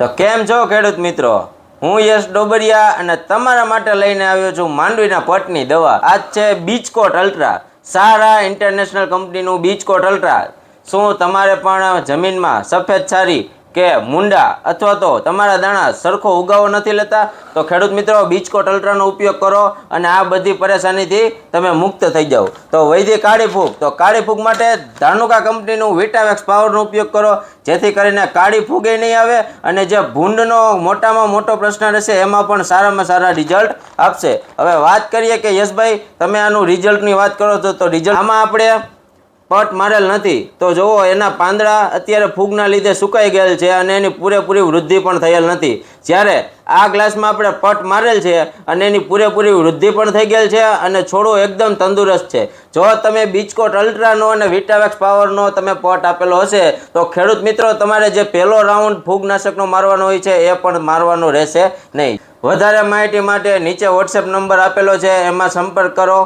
તો કેમ છો ખેડૂત મિત્રો, હું યશ ડોબરિયા અને તમારા માટે લઈને આવ્યો છું માંડવીના પટની દવા. આજ છે બીચકોટ અલ્ટ્રા, સારા ઇન્ટરનેશનલ કંપનીનું બીચકોટ અલ્ટ્રા. શું તમારે પણ જમીનમાં સફેદ છારી કે મુંડા અથવા તો તમારા દાણા સરખો ઉગાવો નથી લેતા? તો ખેડૂત મિત્રો, બીચકોટ અલ્ટ્રાનો ઉપયોગ કરો અને આ બધી પરેશાનીથી તમે મુક્ત થઈ જાઓ. તો વૈધી કાળી ફૂગ, તો કાળી ફૂગ માટે ધાનુકા કંપનીનું વિટાવેક્સ પાવરનો ઉપયોગ કરો, જેથી કરીને કાળી ફૂગે નહીં આવે અને જે ભૂંડનો મોટામાં મોટો પ્રશ્ન રહેશે એમાં પણ સારામાં સારા રિઝલ્ટ આપશે. હવે વાત કરીએ કે યશભાઈ, તમે આનું રિઝલ્ટની વાત કરો તો રિઝલ્ટ આમાં આપણે પટ મારેલ નથી. તો જુઓ, એના પાંદડા અત્યારે ફૂગના લીધે સુકાઈ ગયેલ છે અને એની પૂરેપૂરી વૃદ્ધિ પણ થયેલ નથી. જ્યારે આ ગ્લાસમાં આપણે પટ મારેલ છે અને એની પૂરેપૂરી વૃદ્ધિ પણ થઈ ગયેલ છે અને છોડો એકદમ તંદુરસ્ત છે. જો તમે બીચકોટ અલ્ટ્રાનો અને વિટાવેક્સ પાવરનો તમે પટ આપેલો હશે તો ખેડૂત મિત્રો, તમારે જે પહેલો રાઉન્ડ ફૂગનાશકનો મારવાનો હોય છે એ પણ મારવાનો રહેશે નહીં. વધારે માહિતી માટે નીચે વોટ્સએપ નંબર આપેલો છે, એમાં સંપર્ક કરો.